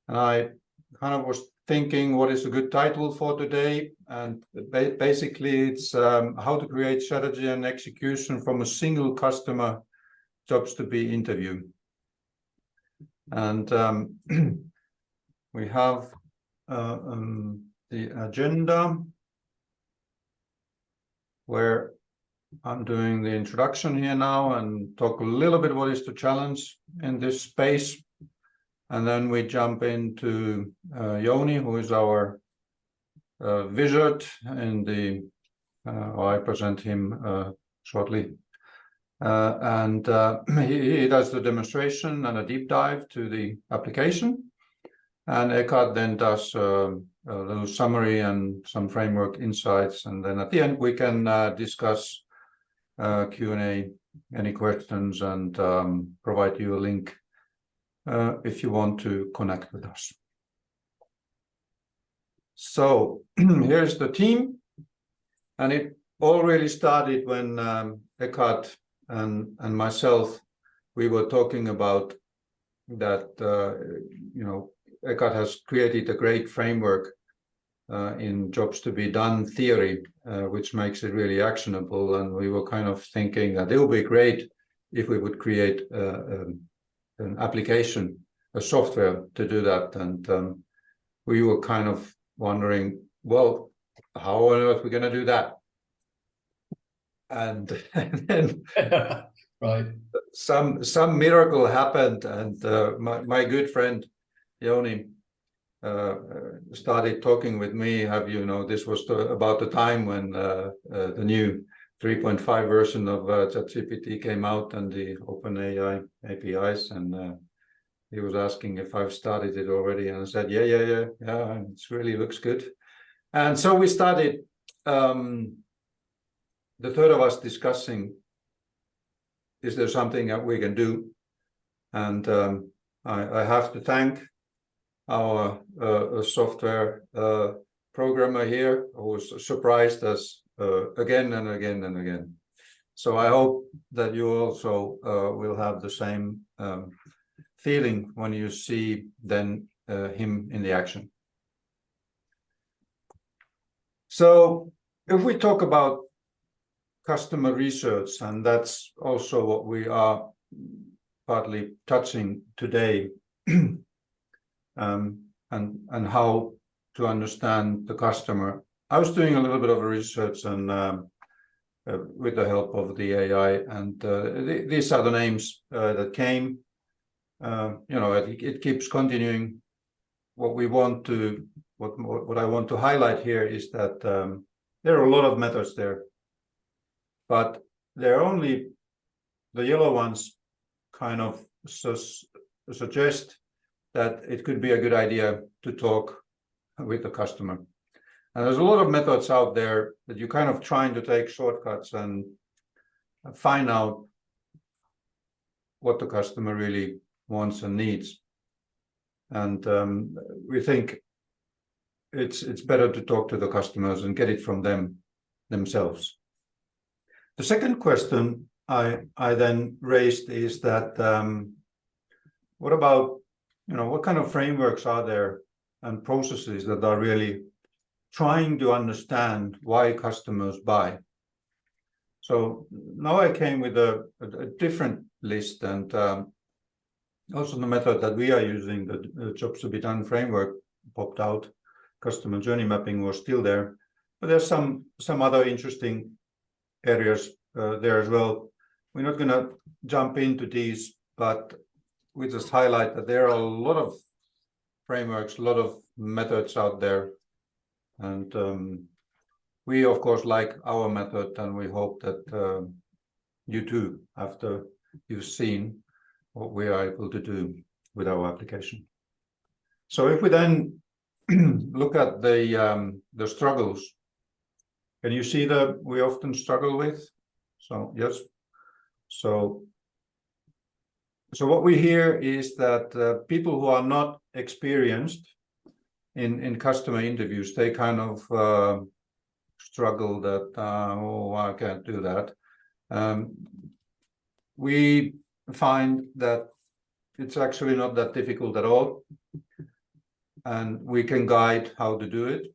And I kind of was thinking what is a good title for today, and basically it's how to create strategy and execution from a single customer jobs to be interview. And we have the agenda where I'm doing the introduction here now and talk a little bit what is the challenge in this space. And then we jump into Jouni, who is our wizard in the, I present him shortly. And he does the demonstration and a deep dive to the application. And Eckhart then does a little summary and some framework insights. And then at the end, we can discuss Q&A, any questions, and provide you a link if you want to connect with us. So here's the team. And it all really started when Eckhart and myself, we were talking about that, Eckhart has created a great framework in jobs to be done theory, which makes it really actionable. And we were kind of thinking that it would be great if we would create an application, a software to do that. And we were kind of wondering, well, how on earth are we going to do that? And then right, some miracle happened, and my good friend Jouni started talking with me. This was about the time when the new 3.5 version of JTBD came out and the OpenAI APIs, and he was asking if I've started it already, and I said, yeah, it really looks good. And so we started, the third of us discussing, is there something that we can do? And I have to thank our software programmer here, who surprised us again and again and again. So I hope that you also will have the same feeling when you see then him in the action. So if we talk about customer research, and that's also what we are partly touching today, and how to understand the customer. I was doing a little bit of research and with the help of the AI, and these are the names that came. It keeps continuing. What we want to, what I want to highlight here is that there are a lot of methods there, but they're only the yellow ones kind of suggest that it could be a good idea to talk with the customer. And there's a lot of methods out there that you're kind of trying to take shortcuts and find out what the customer really wants and needs. And we think it's better to talk to the customers and get it from them themselves. The second question I then raised is that what about, what kind of frameworks are there and processes that are really trying to understand why customers buy? So now I came with a different list, and also the method that we are using, the jobs to be done framework, popped out. Customer journey mapping was still there, but there's some other interesting areas there as well. We're not going to jump into these, but we just highlight that there are a lot of frameworks, a lot of methods out there. And we, of course, like our method, and we hope that you too, after you've seen what we are able to do with our application. So if we then look at the struggles, can you see that we often struggle with? So yes. So what we hear is that people who are not experienced in customer interviews, they kind of struggle that, oh, I can't do that. We find that it's actually not that difficult at all. and we can guide how to do it.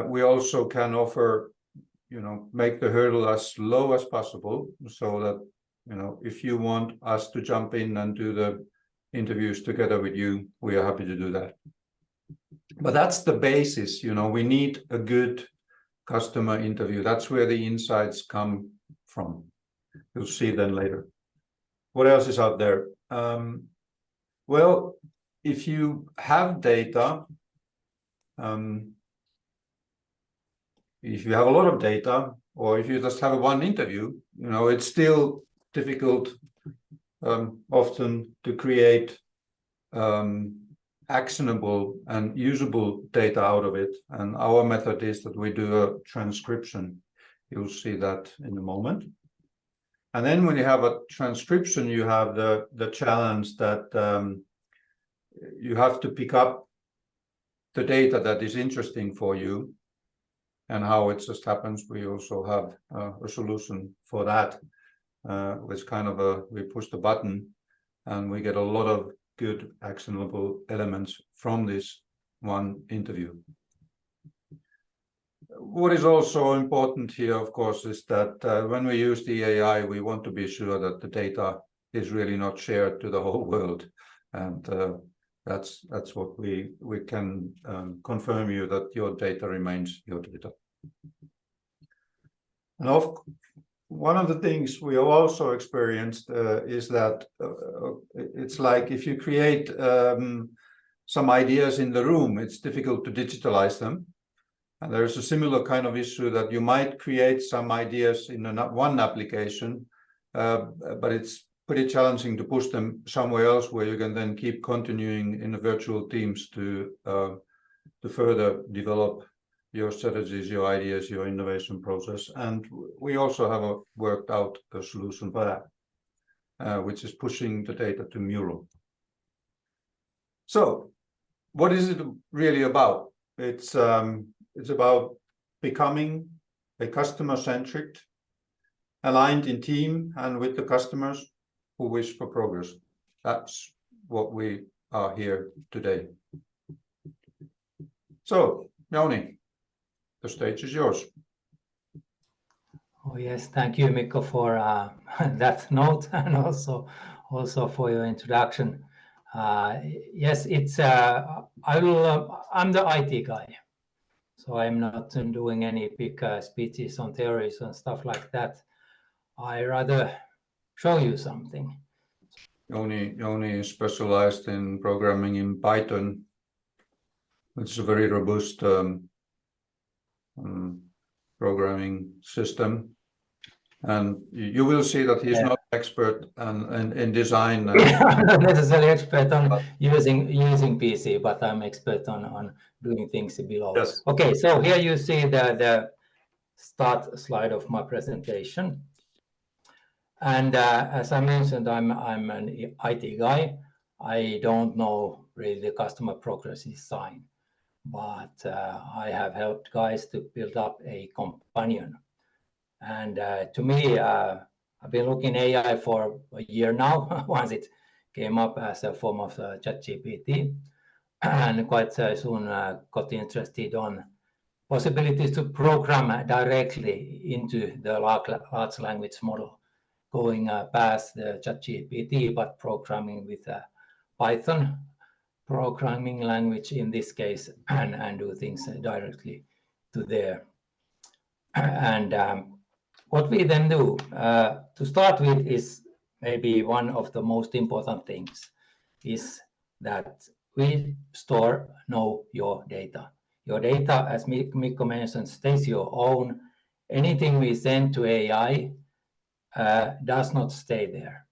We also can offer, make the hurdle as low as possible, so that, if you want us to jump in and do the interviews together with you, we are happy to do that. But that's the basis, we need a good customer interview. That's where the insights come from. You'll see them later. What else is out there? Well, if you have data, if you have a lot of data, or if you just have one interview, it's still difficult often to create actionable and usable data out of it. And our method is that we do a transcription. You'll see that in a moment. And then when you have a transcription, you have the challenge that you have to pick up the data that is interesting for you. And how it just happens, we also have a solution for that, which kind of we push the button and we get a lot of good actionable elements from this one interview. What is also important here, of course, is that when we use the AI, we want to be sure that the data is really not shared to the whole world. And that's what we can confirm you that your data remains your data. And one of the things we have also experienced is that it's like if you create some ideas in the room, it's difficult to digitalize them. And there's a similar kind of issue that you might create some ideas in one application, but it's pretty challenging to push them somewhere else where you can then keep continuing in the virtual teams to further develop your strategies, your ideas, your innovation process. And we also have worked out a solution for that, which is pushing the data to Mural. So what is it really about? It's about becoming a customer-centric, aligned in team and with the customers who wish for progress. That's what we are here today. So, Jouni, the stage is yours. Oh yes, thank you, Mikko, for that note, and also for your introduction. Yes, it's I'm the IT guy, so I'm not doing any big speeches on theories and stuff like that. I rather show you something. Jouni is specialized in programming in Python, which is a very robust programming system, and you will see that he's not expert in design. I'm not necessarily expert on using PC, but I'm expert on doing things below. Yes. Okay, so here you see the start slide of my presentation, and as I mentioned, I'm an IT guy. I don't know really the customer progress design, but I have helped guys to build up a companion. And to me, I've been looking AI for a year now, once it came up as a form of ChatGPT, and quite soon got interested on possibilities to program directly into the large language model, going past the ChatGPT, but programming with Python programming language in this case, and do things directly to there. And what we then do to start with is maybe one of the most important things is that we know your data. Your data, as Mikko mentioned, stays your own. Anything we send to AI does not stay there.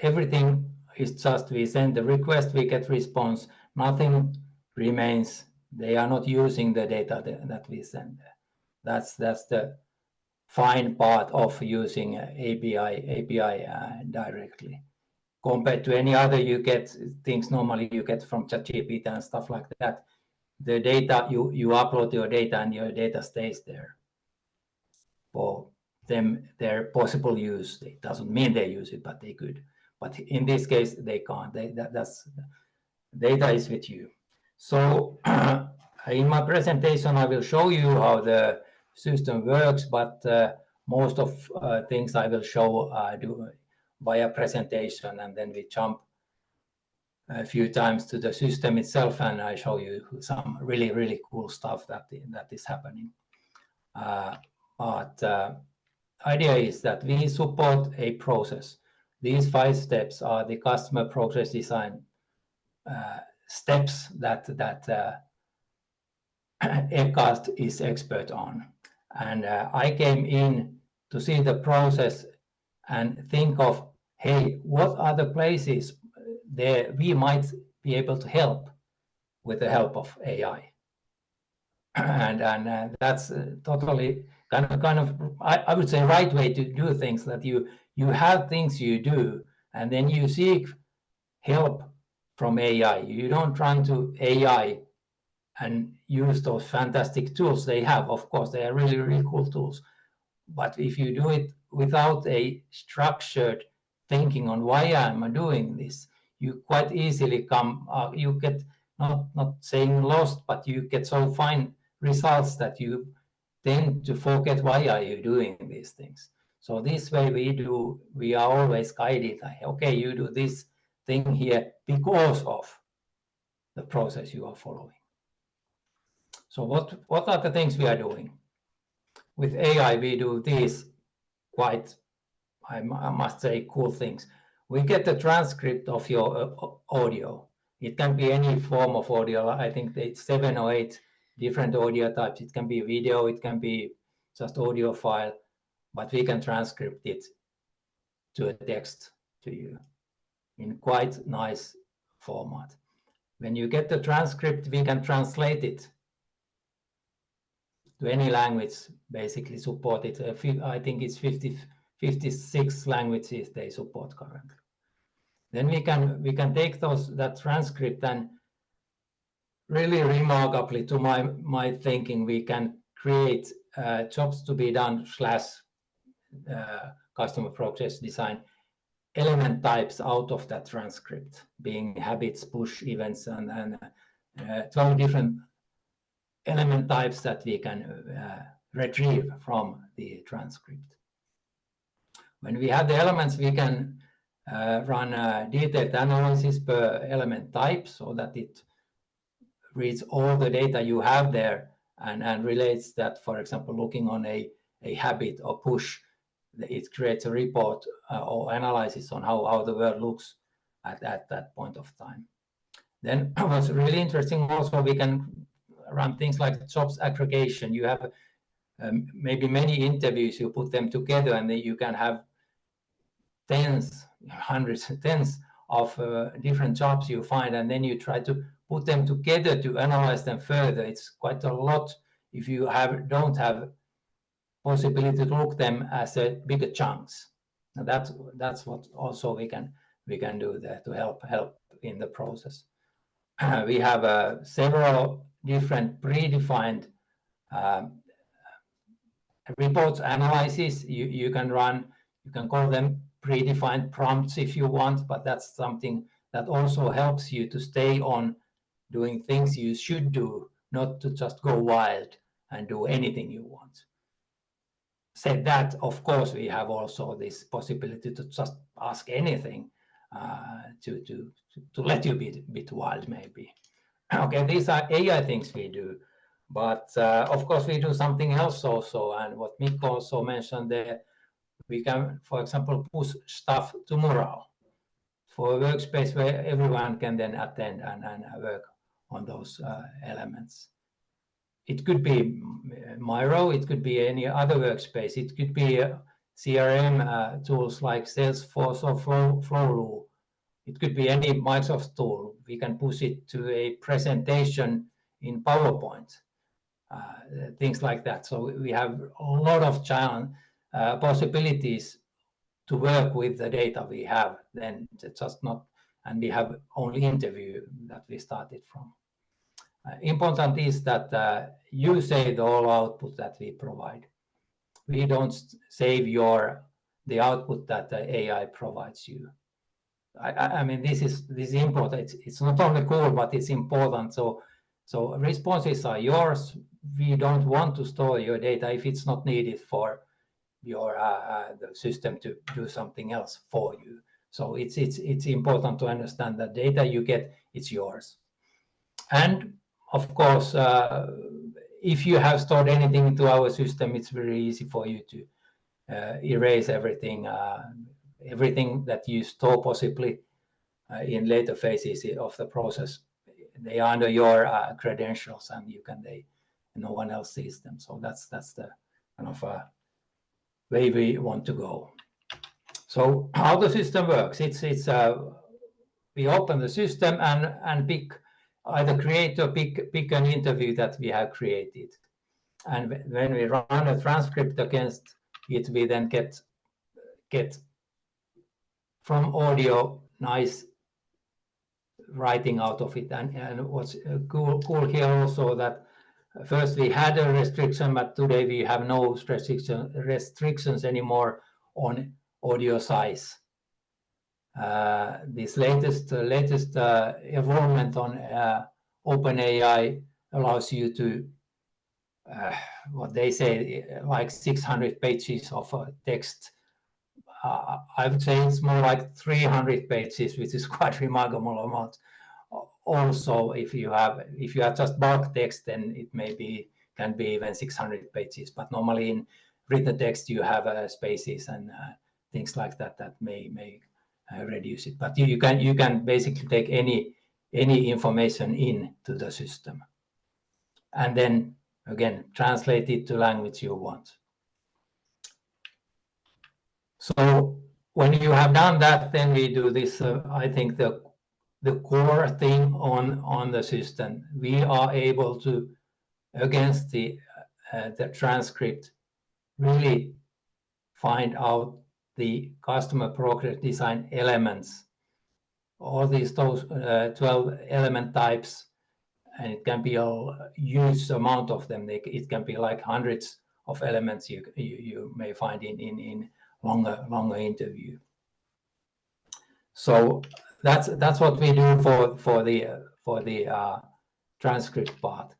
Everything is just we send the request, we get response, nothing remains. They are not using the data that we send. That's the fine part of using API directly. Compared to any other, you get things normally you get from ChatGPT and stuff like that. The data, you upload your data and your data stays there for them, their possible use. It doesn't mean they use it, but they could. but in this case, they can't. That's data is with you. So in my presentation, I will show you how the system works, but most of things I will show do via presentation, and then we jump a few times to the system itself, and I show you some really cool stuff that is happening. But idea is that we support a process. These 5 steps are the customer process design steps that Eckhart is expert on. And I came in to see the process and think of, hey, what are the places there we might be able to help with the help of AI? And that's totally kind of I would say right way to do things, that you have things you do and then you seek help from AI. You don't run to AI and use those fantastic tools they have. Of course, they are really cool tools. But if you do it without a structured thinking on why am I doing this, you quite easily come, you get not saying lost, but you get so fine results that you tend to forget why are you doing these things. So this way we are always guided. Okay, you do this thing here because of the process you are following. So what are the things we are doing? With AI, we do these quite, I must say, cool things. We get the transcript of your audio. It can be any form of audio. I think it's 7 or 8 different audio types. It can be video, it can be just audio file, but we can transcript it to a text to you in quite nice format. When you get the transcript, we can translate it to any language, basically support it. I think it's 56 languages they support currently. Then we can take that transcript, and really remarkably to my thinking, we can create jobs to be done / customer process design element types out of that transcript, being habits, push events, and 12 different element types that we can retrieve from the transcript. When we have the elements, we can run a detailed analysis per element type so that it reads all the data you have there and relates that, for example, looking on a habit or push, it creates a report or analysis on how the world looks at that point of time. Then what's really interesting also, we can run things like jobs aggregation. You have maybe many interviews, you put them together, and then you can have tens, hundreds, tens of different jobs you find, and then you try to put them together to analyze them further. It's quite a lot if you don't have possibility to look them as a bigger chunks. And that's what also we can do there to help in the process. We have several different predefined reports analysis you can run. You can call them predefined prompts if you want, but that's something that also helps you to stay on doing things you should do, not to just go wild and do anything you want. Said that, of course, we have also this possibility to just ask anything to let you be a bit wild, maybe. Okay, these are AI things we do, but of course we do something else also, and what Mikko also mentioned there, we can, for example, push stuff to morale for a workspace where everyone can then attend and work on those elements. It could be Miro, it could be any other workspace, it could be CRM tools like Salesforce or Flowloo. It could be any Microsoft tool. We can push it to a presentation in PowerPoint, things like that. So we have a lot of possibilities to work with the data we have. Then just not, and we have only interview that we started from. Important is that you save the all output that we provide. We don't save the output that the AI provides you. I mean, this is important. It's not only cool, but it's important. So responses are yours. We don't want to store your data if it's not needed for your the system to do something else for you. So it's important to understand that data you get, it's yours. And of course, if you have stored anything into our system, it's very easy for you to erase everything that you store possibly in later phases of the process. They are under your credentials, and no one else sees them. So that's the kind of way we want to go. So how the system works? It's we open the system and either create or pick an interview that we have created, and when we run a transcript against it, we then get from audio nice writing out of it. And what's cool here also that first we had a restriction, but today we have no restrictions anymore on audio size. This latest evolvement on OpenAI allows you to what they say, like 600 pages of text. I would say it's more like 300 pages, which is quite remarkable amount. Also, if you have just bulk text, then it can be even 600 pages. But normally in written text, you have spaces and things like that may reduce it. But you can basically take any information into the system, and then again translate it to language you want. So when you have done that, then we do this. I think the core thing on the system, we are able to, against the transcript, really find out the customer progress design elements, all those 12 element types, and it can be a huge amount of them. It can be like hundreds of elements you may find in longer interview. So that's what we do for the transcript part,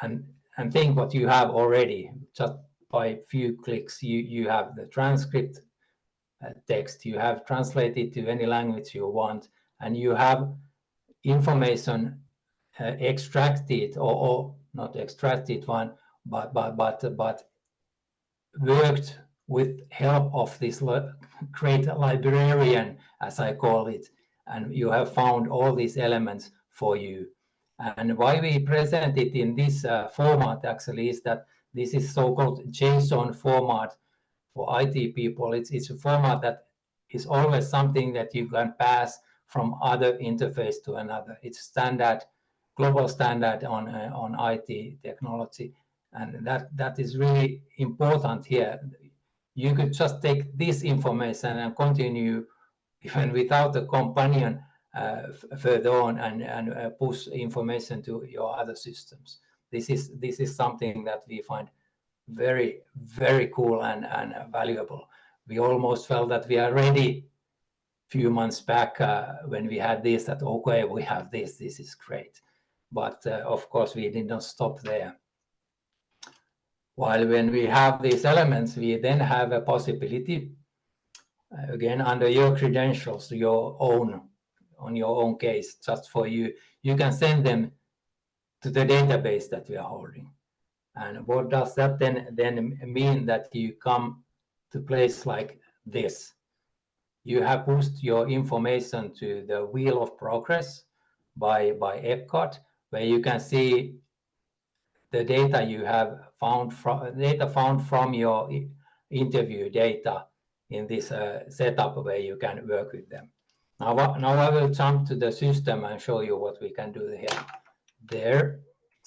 and think what you have already. Just by a few clicks, you have the transcript text. You have translated to any language you want, and you have information extracted or not extracted one, but worked with help of this great librarian, as I call it, and you have found all these elements for you. And why we present it in this format actually is that this is so-called JSON format for IT people. It's a format that is always something that you can pass from other interface to another. It's standard, global standard on IT technology, and that is really important here. You could just take this information and continue even without a companion further on and push information to your other systems. This is something that we find very, very cool and valuable. We almost felt that we are ready a few months back when we had this, that okay, we have this is great. But of course, we did not stop there. While when we have these elements, we then have a possibility, again, under your credentials, on your own case, just for you, you can send them to the database that we are holding. And what does that then mean? That you come to place like this. You have pushed your information to the wheel of progress by Eckhart, where you can see the data you have found from your interview data in this setup where you can work with them. Now I will jump to the system and show you what we can do here. There.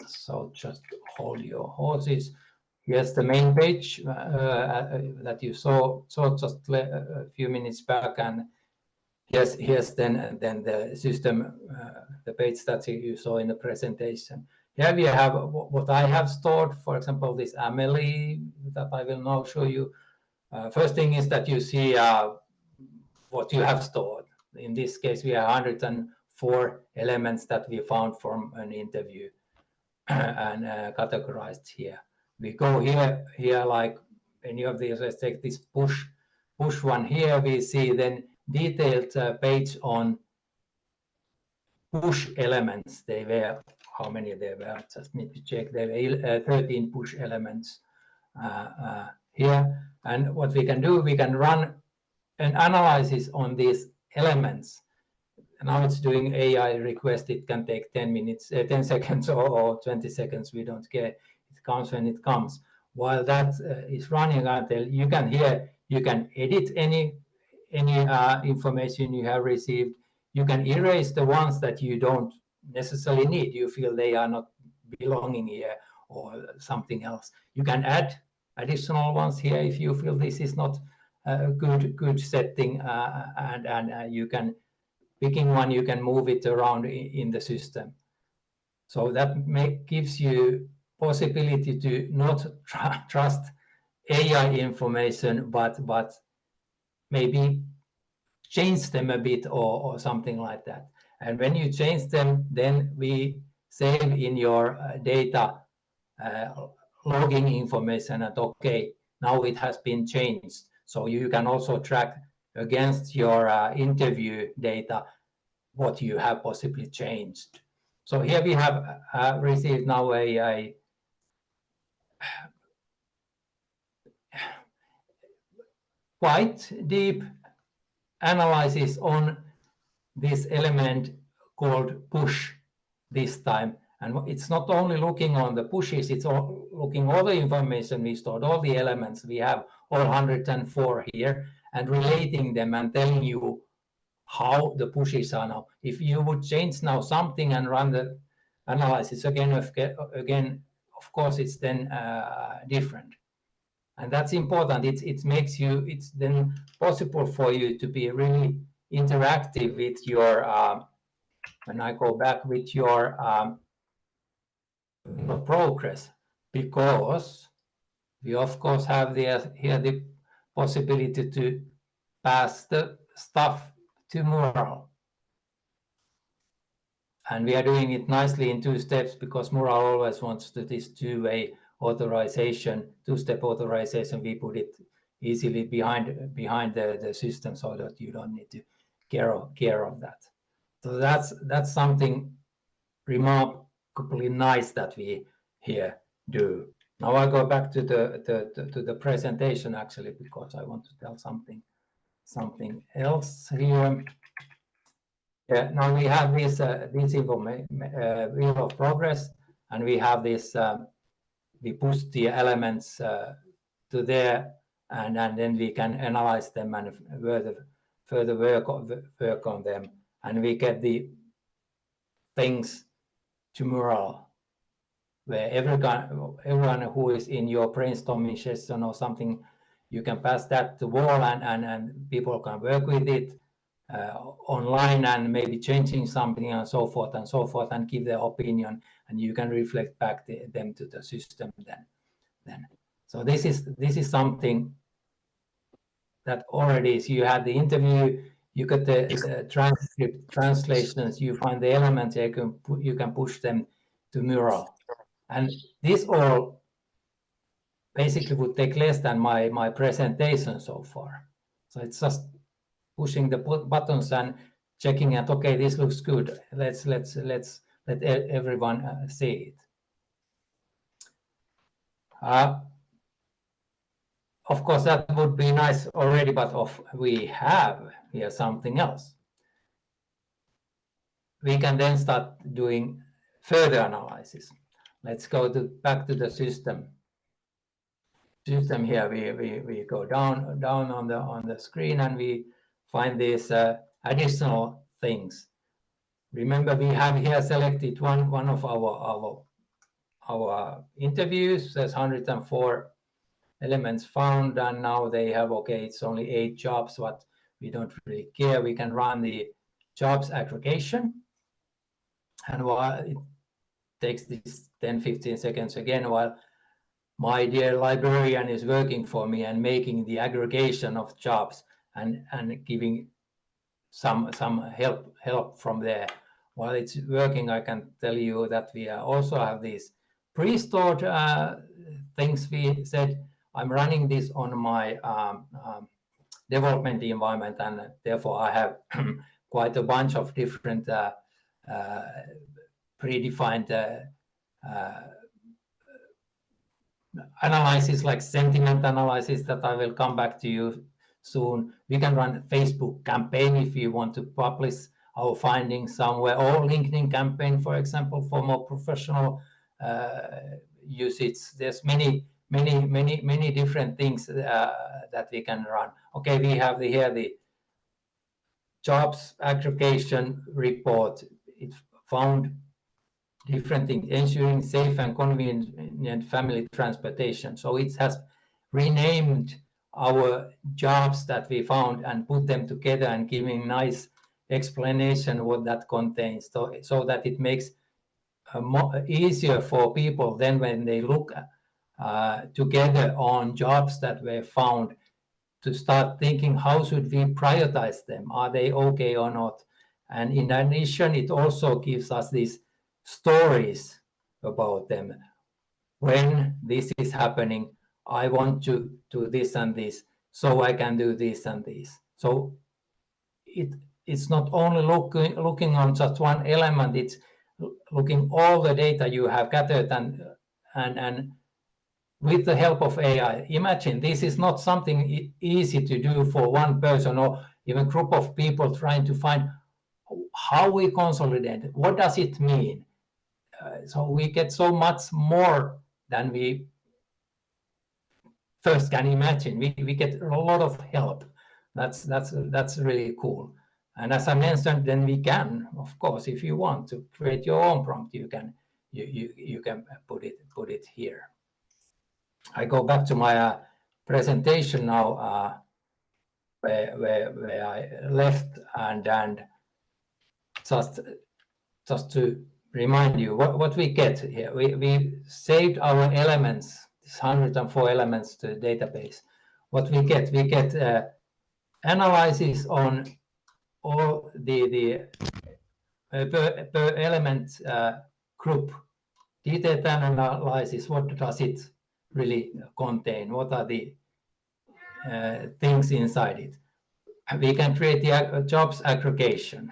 So just hold your horses. Here's the main page that you saw just a few minutes back, and here's then the system, the page that you saw in the presentation. Here we have what I have stored, for example, this Amelie that I will now show you. First thing is that you see what you have stored. in this case, we have 104 elements that we found from an interview and categorized here. We go here like any of these. Let's take this push one here. We see then detailed page on push elements. They were, how many there were? Just need to check. There were 13 push elements here. And what we can do, we can run an analysis on these elements. Now it's doing AI request. It can take 10 minutes, 10 seconds or 20 seconds. We don't care. It comes when it comes. While that is running until you can edit any information you have received. You can erase the ones that you don't necessarily need. You feel they are not belonging here or something else. You can add additional ones here if you feel this is not a good setting, and you can, picking one, you can move it around in the system. So that gives you possibility to not trust AI information, but maybe change them a bit or something like that. And when you change them, then we save in your data logging information and okay, now it has been changed. So you can also track against your interview data what you have possibly changed. So here we have received now a quite deep analysis on this element called push this time. And it's not only looking on the pushes, it's looking all the information we stored, all the elements we have, all 104 here, and relating them and telling you how the pushes are now. If you would change now something and run the analysis again, of course, it's then different. And that's important. It makes you, it's then possible for you to be really interactive with your, when I go back with your progress, because we of course have here the possibility to pass the stuff to Mural. And we are doing it nicely in 2 steps because Mural always wants to this two-way authorization, 2-step authorization. We put it easily behind the system so that you don't need to care of that. So that's something remarkably nice that we here do. Now I go back to the presentation actually, because I want to tell something else here. Yeah, now we have this information wheel of progress, and we have this. We push the elements to there, and then we can analyze them and further work on them, and we get the things to Mural, where everyone who is in your brainstorming session or something, you can pass that to wall, and people can work with it online and maybe changing something and so forth and give their opinion, and you can reflect back them to the system then. So this is something that already is. You had the interview, you got the transcript, translations, you find the elements, you can push them to Mural. And this all basically would take less than my presentation so far. So it's just pushing the buttons and checking it. Okay, this looks good. Let's let everyone see it. Of course, that would be nice already, but we have here something else. We can then start doing further analysis. Let's go back to the system. Here, we go down on the screen, and we find these additional things. Remember, we have here selected one of our interviews. There's 104 elements found, and now they have, okay, it's only 8 jobs, but we don't really care. We can run the jobs aggregation, and while it takes this 10-15 seconds again, while my dear librarian is working for me and making the aggregation of jobs and giving some help from there. While it's working, I can tell you that we also have these pre-stored things. We said I'm running this on my development environment, and therefore I have quite a bunch of different predefined analysis, like sentiment analysis, that I will come back to you soon. We can run a Facebook campaign if you want to publish our findings somewhere, or LinkedIn campaign, for example, for more professional usage. There's many different things that we can run. Okay, we have here the jobs aggregation report. It found different things, ensuring safe and convenient family transportation. So it has renamed our jobs that we found and put them together and giving nice explanation what that contains, so that it makes easier for people then when they look together on jobs that were found, to start thinking, how should we prioritize them? Are they okay or not? And in addition, it also gives us these stories about them. When this is happening, I want to do this and this, so I can do this and this. So it's not only looking on just one element, it's looking all the data you have gathered, and with the help of AI. Imagine, this is not something easy to do for one person or even group of people trying to find how we consolidate. What does it mean? So we get so much more than we first can imagine. We get a lot of help. That's really cool. And as I mentioned, then we can, of course, if you want to create your own prompt, you can put it here. I go back to my presentation now, where I left, and just to remind you what we get here. We saved our elements, these 104 elements, to the database. What we get analysis on all the per element group, detailed analysis. What does it really contain? What are the things inside it? We can create the jobs aggregation,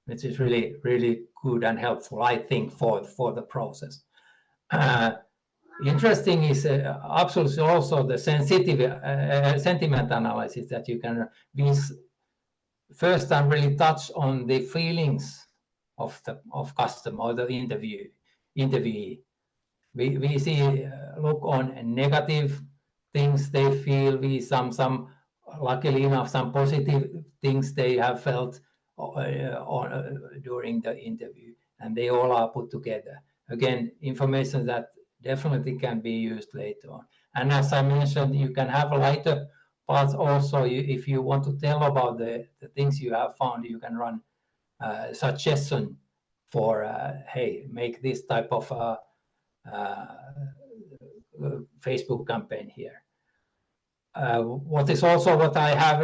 which is really good and helpful, I think, for the process. Interesting is absolutely also the sentiment analysis that you can. First time really touch on the feelings of customer or the interviewee. We see look on negative things they feel. We some luckily enough some positive things they have felt during the interview, and they all are put together. Again, information that definitely can be used later on. And as I mentioned, you can have a lighter parts also. If you want to tell about the things you have found, you can run suggestion for hey, make this type of Facebook campaign here. What is also what I have,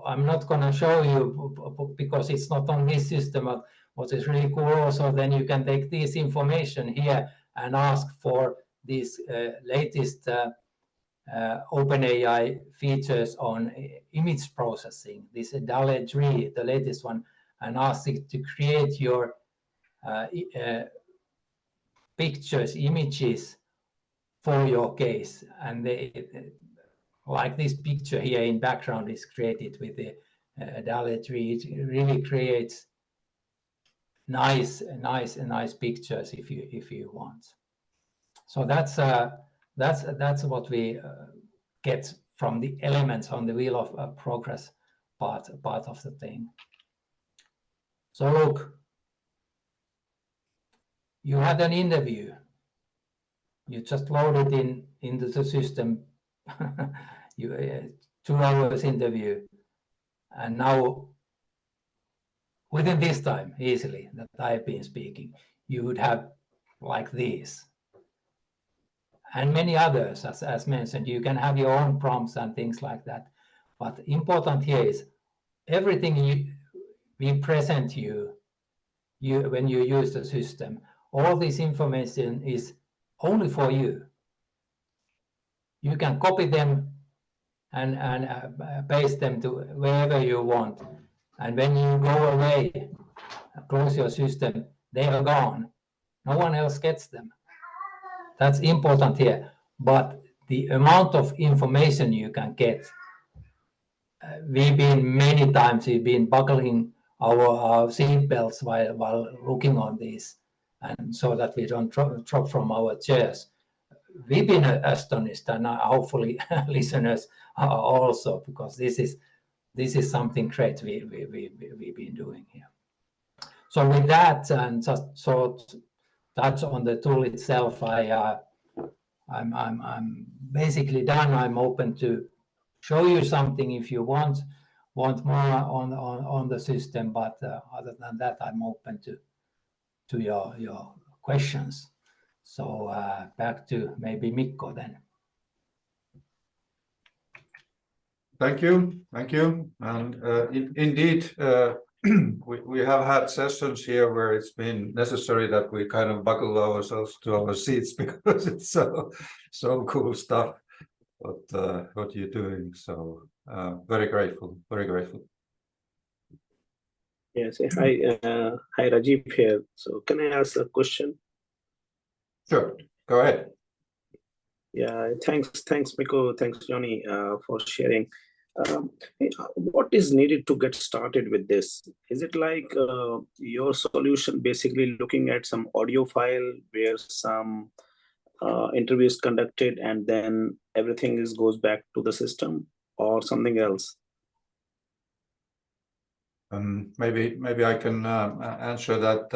I'm not going to show you because it's not on this system, but what is really cool also, then you can take this information here and ask for these latest OpenAI features on image processing, this DALL-E 3, the latest one, and ask it to create your pictures, images for your case. And like this picture here in background is created with the DALL-E 3. It really creates nice pictures if you want. So that's what we get from the elements on the wheel of progress part of the thing. So look, you had an interview. You just loaded into the system. You 2 hours interview, and now within this time, easily, that I've been speaking, you would have like this. And many others, as mentioned. You can have your own prompts and things like that. But important here is everything we present you when you use the system. All this information is only for you. You can copy them and paste them to wherever you want. And when you go away, close your system, they are gone. No one else gets them. That's important here. But the amount of information you can get, we've been buckling our seat belts while looking on these, and so that we don't drop from our chairs. We've been astonished, and hopefully listeners are also, because this is something great we've been doing here. So with that, and just sort touch on the tool itself, I'm basically done. I'm open to show you something if you want more on the system, but other than that, I'm open to your questions. So back to maybe Mikko then. Thank you. And indeed, we have had sessions here where it's been necessary that we kind of buckle ourselves to our seats because it's so cool stuff what you're doing. So very grateful. Yes. Hi, Rajiv here. So can I ask a question? Sure. Go ahead. Yeah. Thanks, Mikko. Thanks, Jouni, for sharing. What is needed to get started with this? Is it like your solution basically looking at some audio file where some interviews conducted and then everything goes back to the system, or something else? Maybe I can answer that.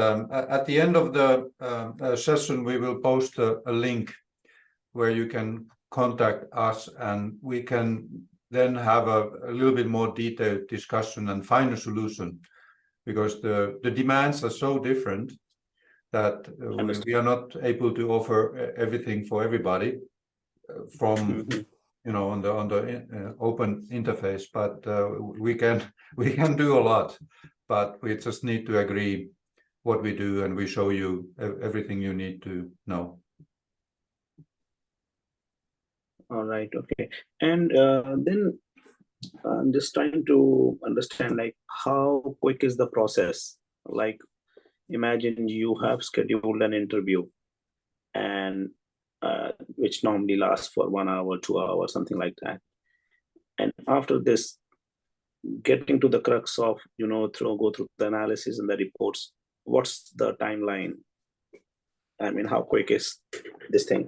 At the end of the session, we will post a link where you can contact us, and we can then have a little bit more detailed discussion and find a solution, because the demands are so different that we are not able to offer everything for everybody from on the open interface, but we can do a lot, but we just need to agree what we do, and we show you everything you need to know. All right. Okay. And then I'm just trying to understand, like, how quick is the process? Like, imagine you have scheduled an interview, and which normally lasts for 1 hour, 2 hours, something like that. And after this, getting to the crux of, go through the analysis and the reports, what's the timeline? I mean, how quick is this thing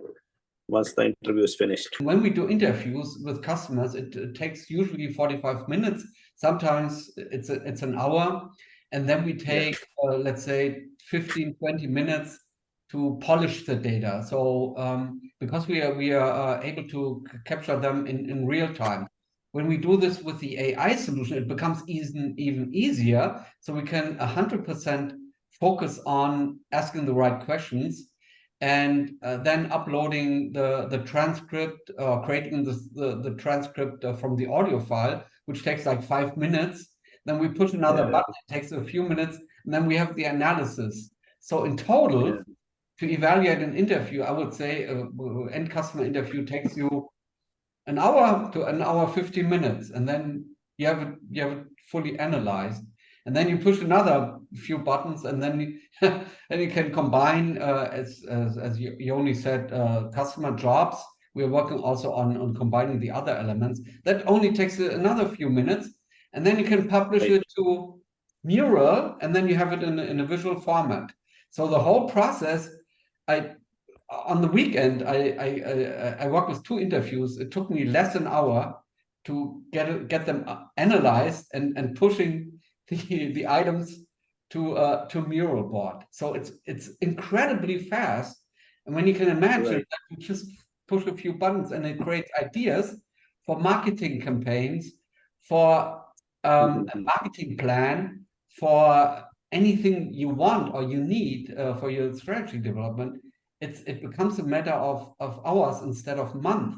once the interview is finished? When we do interviews with customers, it takes usually 45 minutes. Sometimes it's an hour. And then we take, let's say, 15, 20 minutes to polish the data. So because we are able to capture them in real time. When we do this with the AI solution, it becomes even easier. So we can 100% focus on asking the right questions, and then uploading the transcript, creating the transcript from the audio file, which takes like 5 minutes. Then we push another button, it takes a few minutes, and then we have the analysis. So in total, to evaluate an interview, I would say end customer interview takes you an hour to an hour 15 minutes, and then you have it fully analyzed. And then you push another few buttons, and then you can combine, as Jouni said, customer jobs. We're working also on combining the other elements. That only takes another few minutes, and then you can publish it to Mural, and then you have it in a visual format. So the whole process, on the weekend, I worked with 2 interviews. It took me less than an hour to get them analyzed and pushing the items to Mural board. So it's incredibly fast. And when you can imagine that you just push a few buttons and it creates ideas for marketing campaigns, for a marketing plan, for anything you want or you need for your strategy development, it becomes a matter of hours instead of months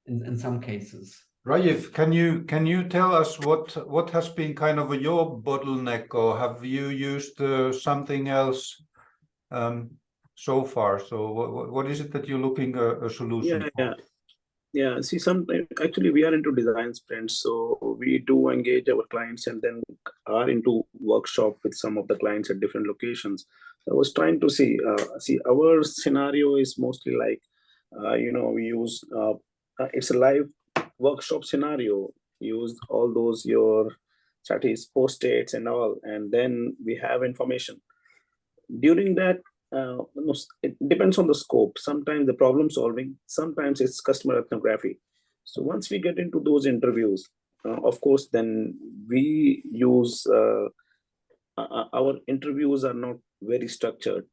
in some cases. Rajiv, can you tell us what has been kind of your bottleneck, or have you used something else so far? So what is it that you're looking a solution for? Yeah. See, sometimes actually we are into design sprints, so we do engage our clients and then are into workshop with some of the clients at different locations. I was trying to see our scenario is mostly like, we use it's a live workshop scenario. Use all those your strategies, post-its and all, and then we have information. During that, it depends on the scope. Sometimes the problem solving, sometimes it's customer ethnography. So once we get into those interviews, of course, then we use our interviews are not very structured.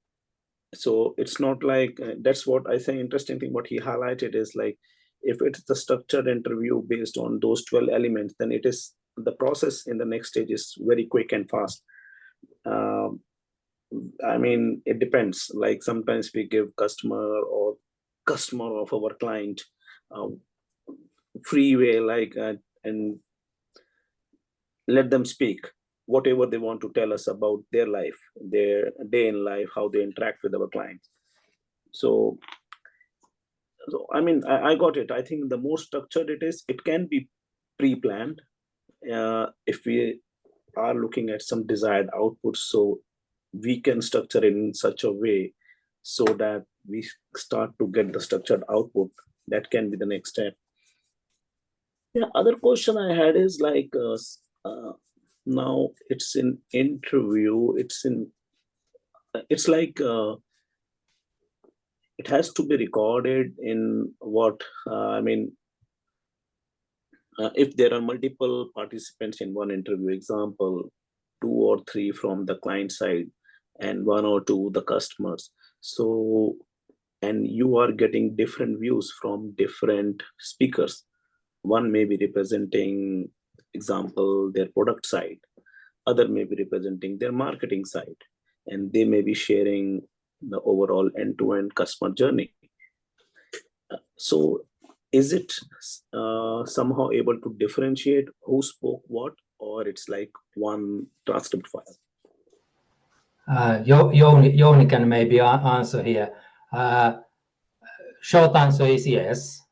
So it's not like that's what I say. Interesting thing what he highlighted is like, if it's the structured interview based on those 12 elements, then it is the process in the next stage is very quick and fast. I mean, it depends. Like sometimes we give customer of our client free way, like and let them speak whatever they want to tell us about their life, their day in life, how they interact with our clients. So I mean, I got it. I think the more structured it is, it can be pre-planned if we are looking at some desired outputs. So we can structure it in such a way so that we start to get the structured output. That can be the next step. Yeah, other question I had is like, now it's in interview, it's like, it has to be recorded in what, I mean, if there are multiple participants in one interview, example, 2 or 3 from the client side and 1 or 2 the customers. So, and you are getting different views from different speakers. One may be representing, example, their product side, other may be representing their marketing side, and they may be sharing the overall end-to-end customer journey. So is it somehow able to differentiate who spoke what, or it's like one transcript file? Jouni can maybe answer here. Short answer is yes.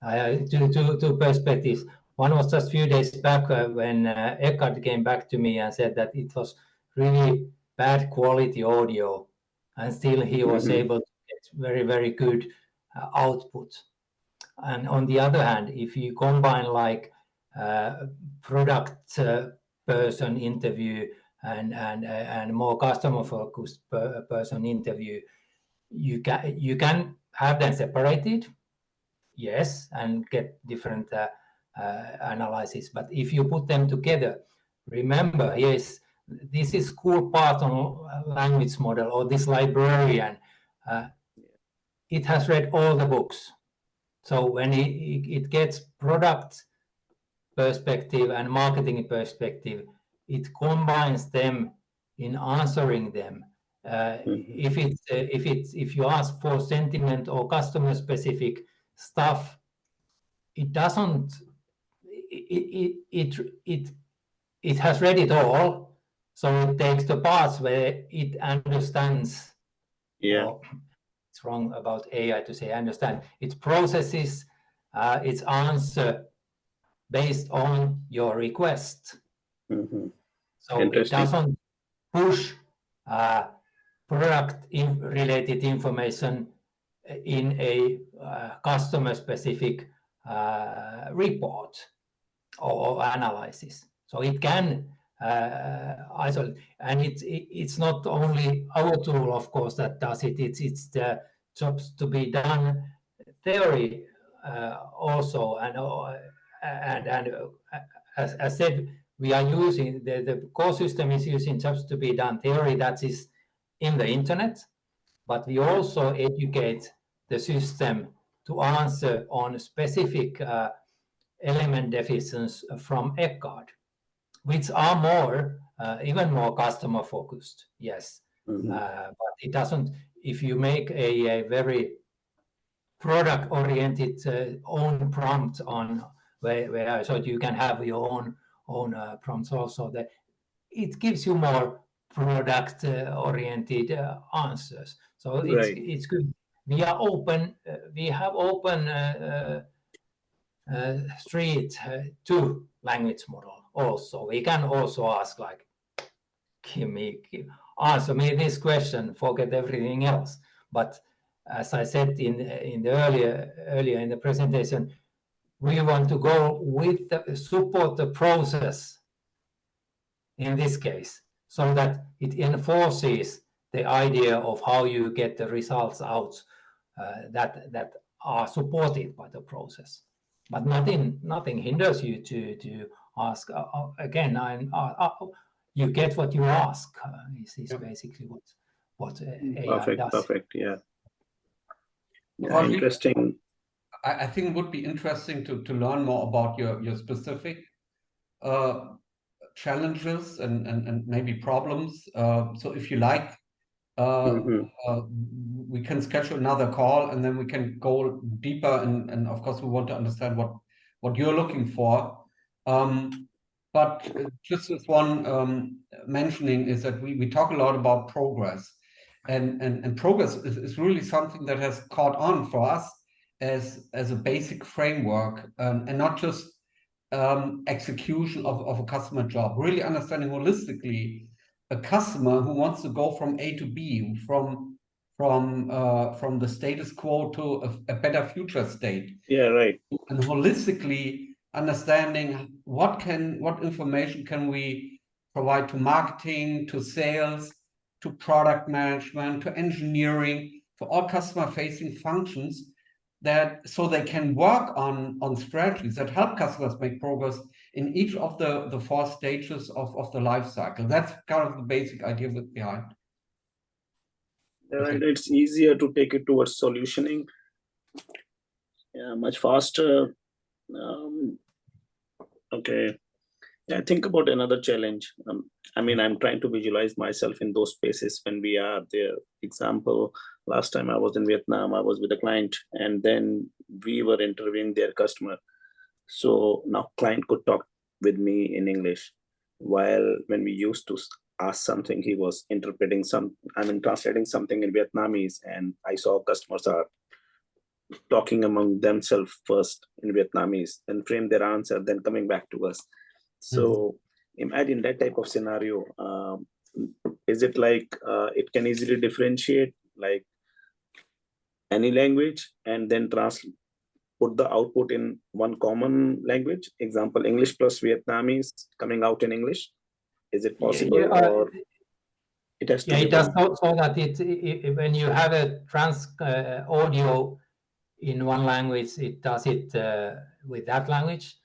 Two perspectives. One was just a few days back when Eckhart came back to me and said that it was really bad quality audio, and still he was able to get very, very good output. And on the other hand, if you combine like product person interview and more customer focused person interview, you can have them separated, yes, and get different analysis. But if you put them together, remember, this is cool part on language model, or this librarian, it has read all the books. So when it gets product perspective and marketing perspective, it combines them in answering them. If you ask for sentiment or customer specific stuff, it doesn't. It has read it all, so it takes the parts where it understands. Yeah. It's wrong about AI to say understand. It processes its answer based on your request. So it doesn't push product related information in a customer specific report or analysis. So it can isolate, and it's not only our tool, of course, that does it. It's the jobs to be done theory also, and as said, we are using the core system is using jobs to be done theory that is in the internet, but we also educate the system to answer on specific element definitions from Eckhart, which are more, even more customer focused. Yes, but it doesn't. If you make a very product oriented own prompt on where so you can have your own prompts also. That it gives you more product oriented answers. So it's good. We are open. We have open street to language model also. We can also ask like, answer me this question, forget everything else. But as I said in the earlier in the presentation, we want to go with support the process in this case, so that it enforces the idea of how you get the results out that are supported by the process. But nothing hinders you to ask again. You get what you ask. Is basically what AI does. Perfect. Yeah. Interesting. I think it would be interesting to learn more about your specific challenges and maybe problems. So if you like, we can schedule another call, and then we can go deeper. And of course, we want to understand what you're looking for. But just as one mentioning is that we talk a lot about progress, and progress is really something that has caught on for us as a basic framework, and not just execution of a customer job. Really understanding holistically a customer who wants to go from A to B, from the status quo to a better future state. Yeah, right. And holistically understanding what information can we provide to marketing, to sales, to product management, to engineering, for all customer-facing functions, that so they can work on strategies that help customers make progress in each of the 4 stages of the life cycle. That's kind of the basic idea behind. And it's easier to take it towards solutioning. Yeah, much faster. Okay. Yeah, think about another challenge. I mean, I'm trying to visualize myself in those spaces when we are there. Example, last time I was in Vietnam, I was with a client, and then we were interviewing their customer. So now client could talk with me in English, while when we used to ask something, he was interpreting translating something in Vietnamese, and I saw customers are talking among themselves first in Vietnamese, then frame their answer, then coming back to us. So imagine that type of scenario. Is it like it can easily differentiate like any language and then put the output in one common language? Example, English plus Vietnamese coming out in English. Is it possible? Or it has to it does so that when you have a audio in one language, it does it with that language.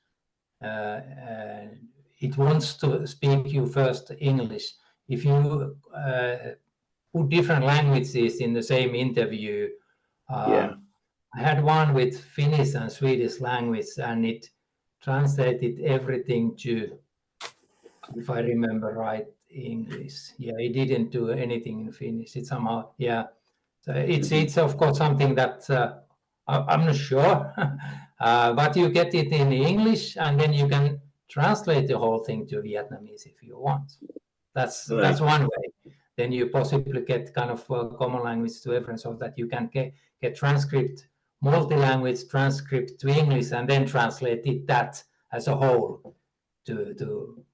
It wants to speak you first English. If you put different languages in the same interview, I had one with Finnish and Swedish language, and it translated everything to, if I remember right, English. Yeah, it didn't do anything in Finnish. It somehow, So it's of course something that I'm not sure, but you get it in English, and then you can translate the whole thing to Vietnamese if you want. That's one way. Then you possibly get kind of a common language to everyone, so that you can get transcript, multi-language transcript to English, and then translate that as a whole to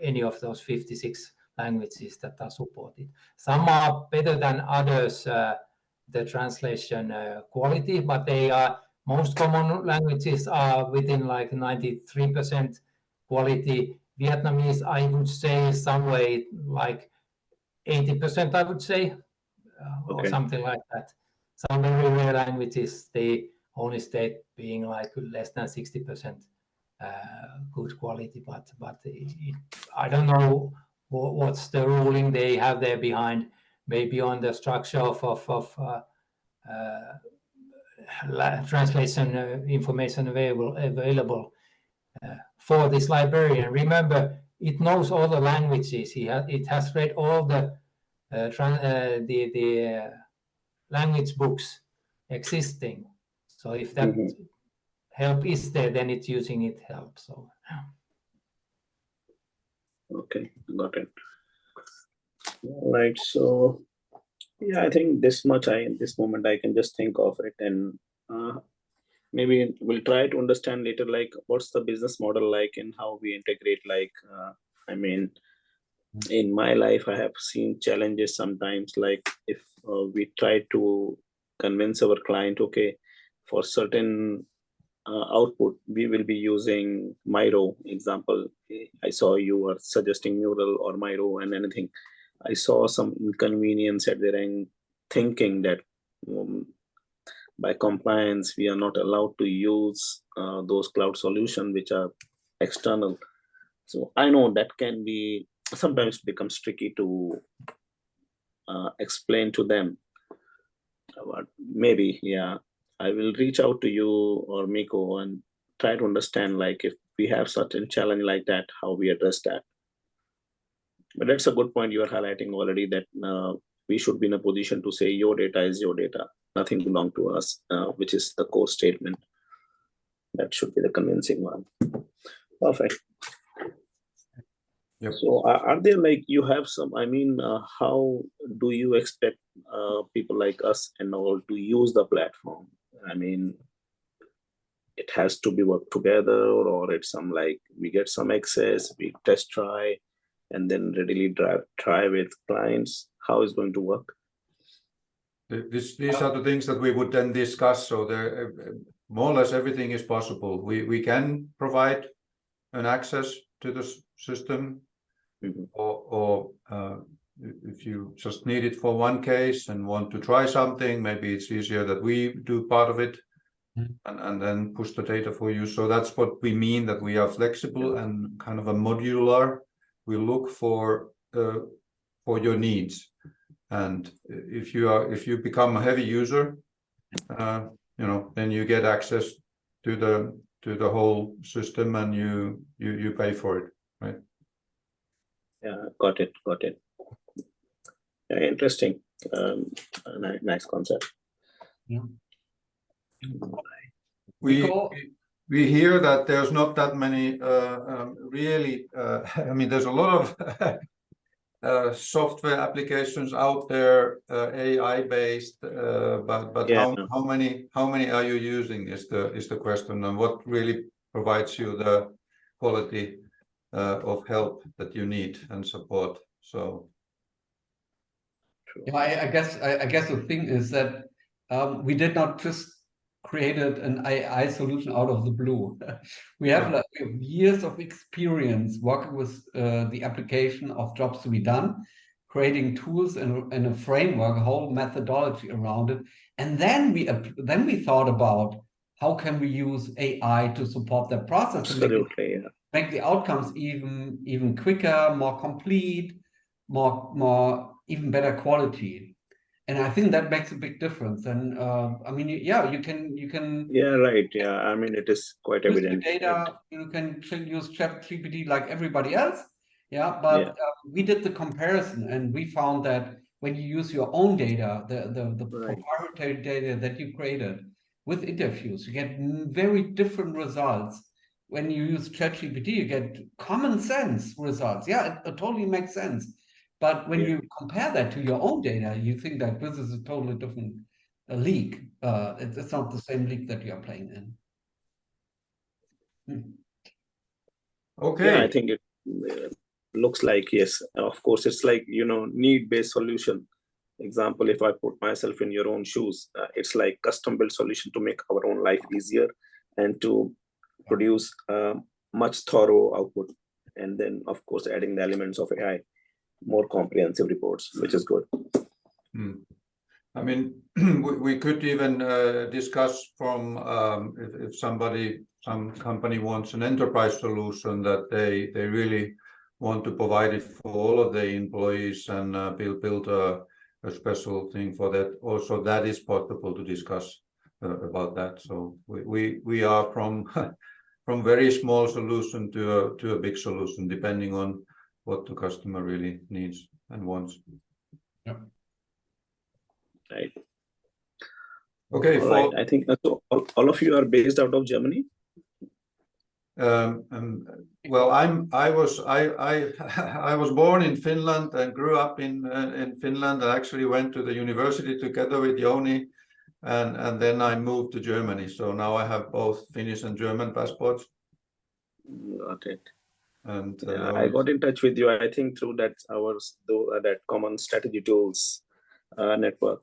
any of those 56 languages that are supported. Some are better than others, the translation quality, but they are, most common languages are within like 93% quality. Vietnamese, I would say somewhere like 80%, I would say, or something like that. Some very rare languages, they only state being like less than 60% good quality, but I don't know what's the ruling they have there behind, maybe on the structure of translation information available for this librarian. Remember, it knows all the languages. It has read all the language books existing. So if that help is there, then it's using it help. So Okay, got it. All right, so yeah, I think this much in this moment I can just think of it, and maybe we'll try to understand later, like what's the business model like and how we integrate. Like, I mean, in my life, I have seen challenges sometimes. Like if we try to convince our client, okay, for certain output, we will be using Miro. Example, I saw you were suggesting Neural or Miro and anything. I saw some inconvenience at their end, thinking that by compliance we are not allowed to use those cloud solutions which are external. So I know that can be sometimes becomes tricky to explain to them. But maybe, yeah, I will reach out to you or Mikko and try to understand, like, if we have certain challenge like that, how we address that. But that's a good point you are highlighting already, that we should be in a position to say your data is your data, nothing belong to us, which is the core statement. That should be the convincing one. Perfect. Yep. So are there, like, you have some, I mean, how do you expect people like us and all to use the platform? I mean, it has to be worked together, or it's some like we get some access, we test try, and then readily try with clients. How is going to work? These are the things that we would then discuss. So there, more or less everything is possible. We can provide an access to the system, or if you just need it for one case and want to try something, maybe it's easier that we do part of it and then push the data for you. So that's what we mean, that we are flexible and kind of a modular. We look for your needs. And if you become a heavy user, then you get access to the whole system, and you pay for it, right? Yeah, got it. Yeah, interesting. Nice concept. Yeah. We hear that there's not that many really. I mean, there's a lot of software applications out there, AI based, but Yeah. how many are you using is the question, and what really provides you the quality of help that you need and support. So yeah, I guess the thing is that we did not just created an AI solution out of the blue. We have like years of experience working with the application of jobs to be done, creating tools and a framework, a whole methodology around it, and then we thought about how can we use AI to support that process. Absolutely, and make the outcomes even quicker, more complete, more even better quality. And I think that makes a big difference. And I mean, yeah, you can. Yeah, right. Yeah, I mean, it is quite evident. Data, you can use JTBD like everybody else. Yeah, but we did the comparison, and we found that when you use your own data, the proprietary data that you created with interviews, you get very different results. When you use JTBD, you get common sense results. Yeah, it totally makes sense. But when you compare that to your own data, you think that this is a totally different league. It's not the same league that you are playing in. Okay. Yeah, I think it looks like, yes, of course, it's like, need-based solution. Example, if I put myself in your own shoes, it's like custom-built solution to make our own life easier and to produce much thorough output. And then, of course, adding the elements of AI, more comprehensive reports, which is good. I mean, we could even discuss from if some company wants an enterprise solution that they really want to provide it for all of their employees and build a special thing for that. Also, that is possible to discuss about that. So we are from very small solution to a big solution, depending on what the customer really needs and wants. Yeah. Right. Okay, All right. I think so all of you are based out of Germany. Well, I was born in Finland and grew up in Finland. I actually went to the university together with Jouni, and then I moved to Germany. So now I have both Finnish and German passports. Got it. And I got in touch with you, I think, through that that common strategy tools network,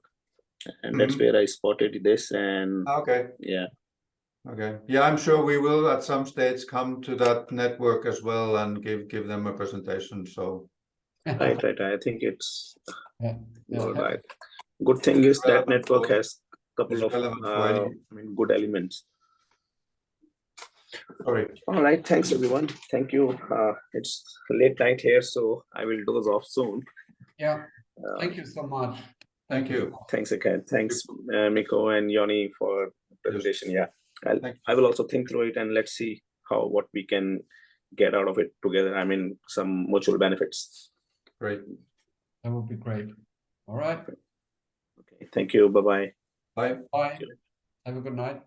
and that's where I spotted this. And okay, yeah, okay, yeah, I'm sure we will at some stage come to that network as well and give them a presentation. So right. I think it's all Yeah. right. Good thing is that relevant network for- has a couple of relevant for any. I mean, good elements. Sorry. All right, thanks everyone. Thank you. It's late night here, so I will doze off soon. Yeah. Thank you so much. Thank you. Thanks again. Thanks, Mikko and Jouni, for presentation. Yeah, I will also think through it, and let's see what we can get out of it together. I mean, some mutual benefits. Great. That would be great. All right. Okay. Thank you. Bye-bye. Bye. Bye. Have a good night.